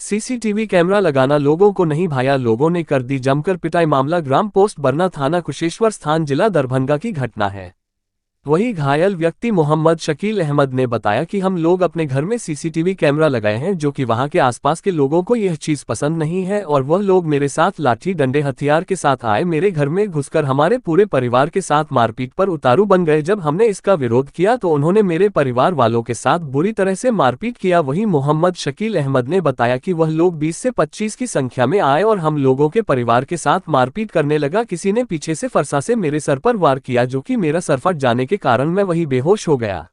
CCTV camera लगाना लोगों को नहीं भाया, लोगों ने कर दी जमकर पिटाई। मामला ग्राम पोस्ट बरना, थाना कुशेश्वर स्थान, जिला दरभंगा की घटना है। वही घायल व्यक्ति मोहम्मद शकील अहमद ने बताया कि हम लोग अपने घर में सीसीटीवी कैमरा लगाए हैं, जो कि वहां के आसपास के लोगों को यह चीज पसंद नहीं है और वह लोग मेरे साथ लाठी डंडे हथियार के साथ आए, मेरे घर में घुसकर हमारे पूरे परिवार के साथ मारपीट पर उतारू बन गए। जब हमने इसका विरोध किया तो उन्होंने मेरे परिवार वालों के साथ बुरी तरह से मारपीट किया। वही मोहम्मद शकील अहमद ने बताया कि वह लोग 20 से 25 की संख्या में आए और हम लोगों के परिवार के साथ मारपीट करने लगा। किसी ने पीछे से फरसा से मेरे सर पर वार किया, जो कि मेरा सर फट जाने के कारण मैं वही बेहोश हो गया।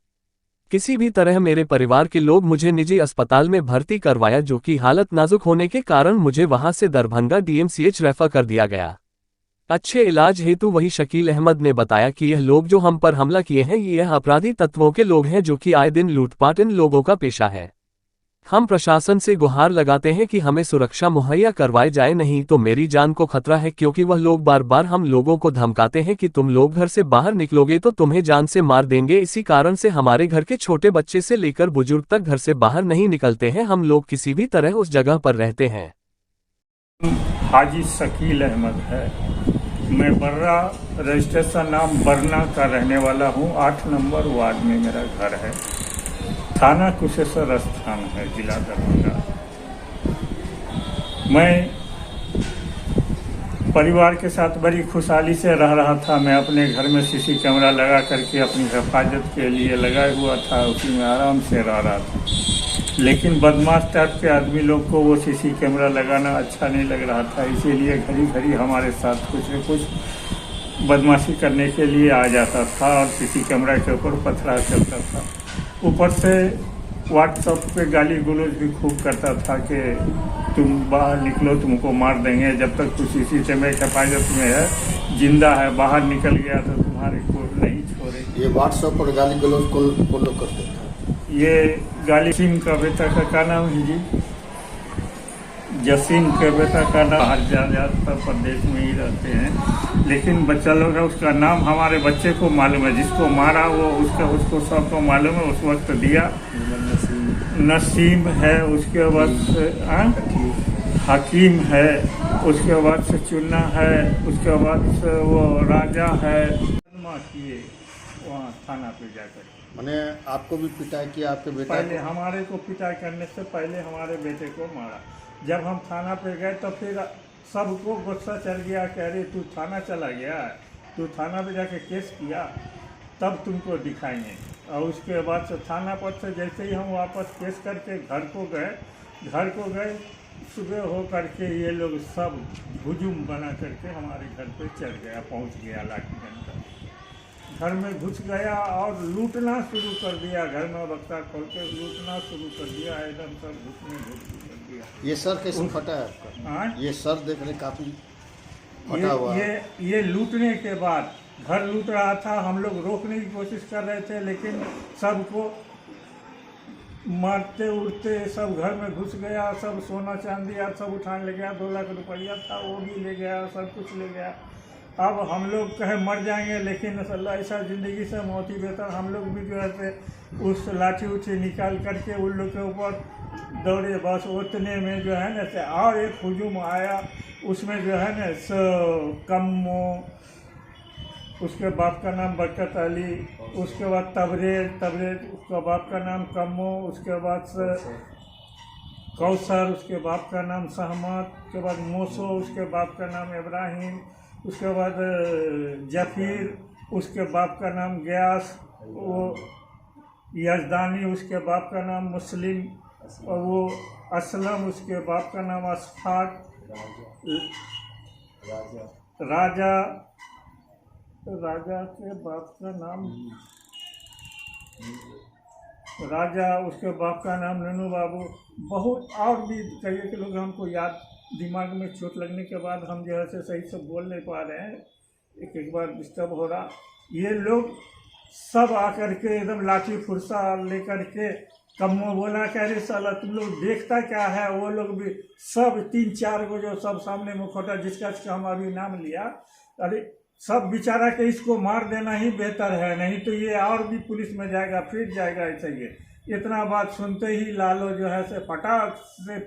किसी भी तरह मेरे परिवार के लोग मुझे निजी अस्पताल में भर्ती करवाया, जो कि हालत नाजुक होने के कारण मुझे वहां से दरभंगा डीएमसीएच रेफर कर दिया गया अच्छे इलाज हेतु। वही शकील अहमद ने बताया कि यह लोग जो हम पर हमला किए हैं, यह अपराधी तत्वों के लोग हैं, जो कि आए दिन लूटपाट इन लोगों का पेशा है। हम प्रशासन से गुहार लगाते हैं कि हमें सुरक्षा मुहैया करवाई जाए, नहीं तो मेरी जान को खतरा है, क्योंकि वह लोग बार बार हम लोगों को धमकाते हैं कि तुम लोग घर से बाहर निकलोगे तो तुम्हें जान से मार देंगे। इसी कारण से हमारे घर के छोटे बच्चे से लेकर बुजुर्ग तक घर से बाहर नहीं निकलते हैं। हम लोग किसी भी तरह उस जगह पर रहते हैं। हाजी शकील अहमद है। मैं बर्रा, रजिस्ट्रेशन नाम बरना का रहने वाला हूँ। 8 नंबर वार्ड में मेरा घर है। थाना कुशेश्वर स्थान है, जिला दरभंगा। मैं परिवार के साथ बड़ी खुशहाली से रह रहा था। मैं अपने घर में सीसी कैमरा लगा करके अपनी हिफाजत के लिए लगाया हुआ था, उसी में आराम से रह रहा था। लेकिन बदमाश टाइप के आदमी लोग को वो सीसी कैमरा लगाना अच्छा नहीं लग रहा था, इसीलिए घड़ी घड़ी हमारे साथ कुछ न कुछ बदमाशी करने के लिए आ जाता था और सीसी कैमरा के ऊपर पथरा चलता था। ऊपर से व्हाट्सएप पे गाली गलौज भी खूब करता था कि तुम बाहर निकलो, तुमको मार देंगे, जब तक तू सीसी कैमरे की हिफाजत में है, जिंदा है, बाहर निकल गया तो तुम्हारे को नहीं छोड़ेंगे। ये व्हाट्सएप पर गाली गलौज कौन लोग करते थे? ये गाली सिंह का बेटा का क्या नाम है जी? जसीम के बेटा का नाम। बाहर ज़्यादातर प्रदेश में ही रहते हैं, लेकिन बच्चा लोग है, उसका नाम हमारे बच्चे को मालूम है। जिसको मारा वो उसको सबको मालूम है। उस वक्त दिया नसीम है, उसके बाद हकीम है, उसके बाद से चुन्ना है, उसके बाद से वो राजा है। किए वहाँ थाना पे जाकर मैंने आपको भी पिटाई किया, आपके बेटा पहले हमारे को पिटाई करने से पहले हमारे बेटे को मारा। जब हम थाना पे गए तो फिर सबको गुस्सा चढ़ गया कि अरे तू थाना चला गया, तू थाना पे जाके केस किया, तब तुमको दिखाएंगे। और उसके बाद से थाना पर से जैसे ही हम वापस केस करके घर को गए, सुबह हो करके ये लोग सब हुजूम बना करके हमारे घर पे चढ़ गया, पहुंच गया लाठी डंडा, घर में घुस गया और लूटना शुरू कर दिया। घर में बक्सा खोल के लूटना शुरू कर दिया, एकदम सब घुसने कर दिया। ये सर कैसे फटा है आपका? ये सर देखने काफी फटा हुआ है। ये लूटने के बाद घर लूट रहा था, हम लोग रोकने की कोशिश कर रहे थे, लेकिन सबको मारते उड़ते सब घर में घुस गया। सब सोना चांदी यार सब उठाने ले गया। 2 लाख रुपया था वो भी ले गया, सब कुछ ले गया। अब हम लोग कहे मर जाएंगे, लेकिन अल्लाह ऐसा ज़िंदगी से मौत ही बेहतर। हम लोग भी जो है उस लाठी उठी निकाल करके उन लोग के ऊपर दौड़े। बस उतने में जो है ना और एक हुजूम आया, उसमें जो है ना कम्मो, उसके बाप का नाम बरकत अली, उसके बाद तबरेज, उसका बाप का नाम कम्मो, उसके बाद से कौसर, उसके बाप का नाम सहमत, उसके बाद मोसो, उसके बाप का नाम इब्राहिम, उसके बाद जफीर, उसके बाप का नाम गयास, वो यजदानी, उसके बाप का नाम मुस्लिम, और वो असलम, उसके बाप का नाम असफाक, राजा के बाप का नाम राजा, उसके बाप का नाम ननू बाबू। बहुत और भी कई के लोग हमको याद, दिमाग में चोट लगने के बाद हम जो है सही से बोल नहीं पा रहे हैं, एक बार डिस्टर्ब हो रहा। ये लोग सब आकर के एकदम लाठी फुर्सा लेकर के कम्मो बोला, कह रहे साला तुम लोग देखता क्या है। वो लोग भी सब 3-4 को जो सब सामने मुखौटा जिसका हम अभी नाम लिया, अरे सब बेचारा के इसको मार देना ही बेहतर है, नहीं तो ये और भी पुलिस में जाएगा, फिर जाएगा ऐसे। ये इतना बात सुनते ही लालो जो है से फटाक से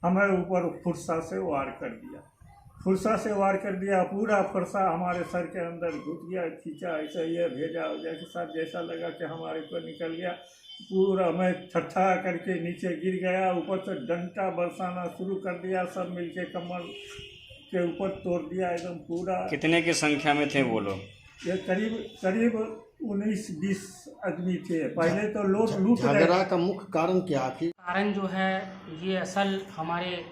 हमें ऊपर फुर्सा से वार कर दिया, फुर्सा से वार कर दिया। पूरा फुर्सा हमारे सर के अंदर घुस गया, खींचा ऐसा ये भेजा के साथ, जैसा लगा कि हमारे को निकल गया। पूरा मैं ठट्ठा करके नीचे गिर गया, ऊपर से डंडा बरसाना शुरू कर दिया। सब मिलके कमर के ऊपर तोड़ दिया एकदम पूरा। कितने की संख्या में थे वो लोग? ये करीब 19-20 आदमी थे। पहले तो लोग लूट रहे। झगड़ा का मुख्य कारण क्या आखिर? कारण जो है ये असल हमारे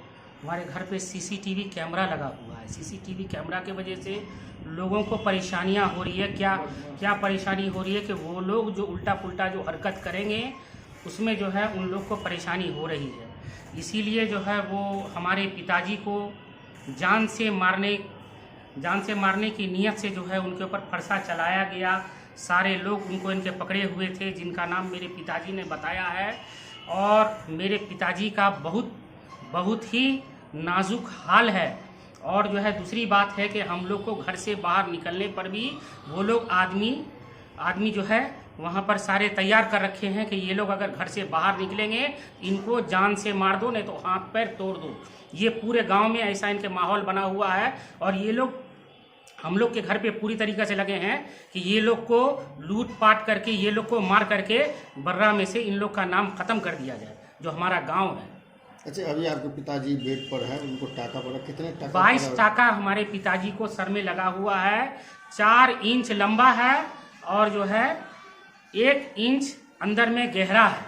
घर पे सीसीटीवी कैमरा लगा हुआ है। सीसीटीवी कैमरा के वजह से लोगों को परेशानियां हो रही है। क्या परेशानी हो रही है कि वो लोग जो उल्टा पुल्टा जो हरकत करेंगे उसमें जो है उन लोग को परेशानी हो रही है। इसीलिए जो है वो हमारे पिताजी को जान से मारने की नीयत से जो है उनके ऊपर फरसा चलाया गया। सारे लोग उनको इनके पकड़े हुए थे, जिनका नाम मेरे पिताजी ने बताया है। और मेरे पिताजी का बहुत ही नाजुक हाल है। और जो है दूसरी बात है कि हम लोग को घर से बाहर निकलने पर भी वो लोग आदमी जो है वहाँ पर सारे तैयार कर रखे हैं कि ये लोग अगर घर से बाहर निकलेंगे इनको जान से मार दो, नहीं तो हाथ पैर तोड़ दो। ये पूरे गांव में ऐसा इनके माहौल बना हुआ है। और ये लोग हम लोग के घर पे पूरी तरीके से लगे हैं कि ये लोग को लूट पाट करके, ये लोग को मार करके बर्रा में से इन लोग का नाम खत्म कर दिया जाए, जो हमारा गांव है। अच्छा, अभी आपके पिताजी बेड पर है, उनको टाका पड़ा, कितने टाका? 22 टाका हमारे पिताजी को सर में लगा हुआ है। 4 इंच लंबा है और जो है 1 इंच अंदर में गहरा है।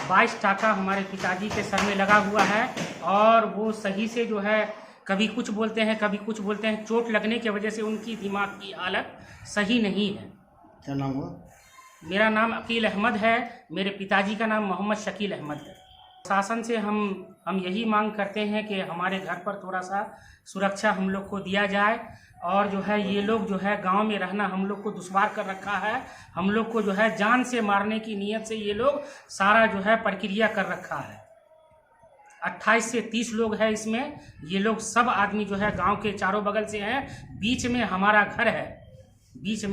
22 टाका हमारे पिताजी के सर में लगा हुआ है। और वो सही से जो है कभी कुछ बोलते हैं, कभी कुछ बोलते हैं। चोट लगने की वजह से उनकी दिमाग की हालत सही नहीं है। क्या नाम हुआ? मेरा नाम अकील अहमद है, मेरे पिताजी का नाम मोहम्मद शकील अहमद है। शासन से हम यही मांग करते हैं कि हमारे घर पर थोड़ा सा सुरक्षा हम लोग को दिया जाए। और जो है ये लोग जो है गांव में रहना हम लोग को दुश्वार कर रखा है। हम लोग को जो है जान से मारने की नीयत से ये लोग सारा जो है प्रक्रिया कर रखा है। 28 से 30 लोग हैं इसमें। ये लोग सब आदमी जो है गांव के चारों बगल से हैं। बीच में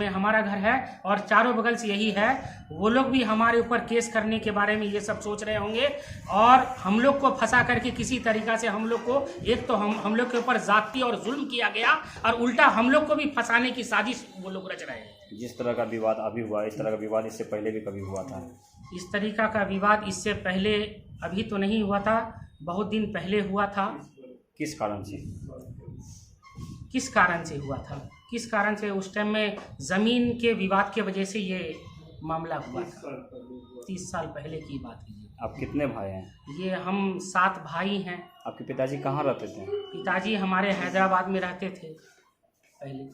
हमारा घर है और चारों बगल से यही है। वो लोग भी हमारे ऊपर केस करने के बारे में ये सब सोच रहे होंगे। और हम लोग को फंसा करके किसी तरीक़ा से हम लोग को, एक तो हम लोग के ऊपर जाति और जुल्म किया गया और उल्टा हम लोग को भी फंसाने की साजिश वो लोग रच रहे हैं। जिस तरह का विवाद अभी हुआ, इस तरह का विवाद इससे पहले भी कभी हुआ था? इस तरीक़ा का विवाद इससे पहले अभी तो नहीं हुआ था, बहुत दिन पहले हुआ था। किस कारण से हुआ था? किस कारण से? उस टाइम में ज़मीन के विवाद के वजह से ये मामला हुआ था। 30 साल पहले की बात है ये। आप कितने भाई हैं? ये हम 7 भाई हैं। आपके पिताजी कहाँ रहते थे? पिताजी हमारे हैदराबाद में रहते थे पहले।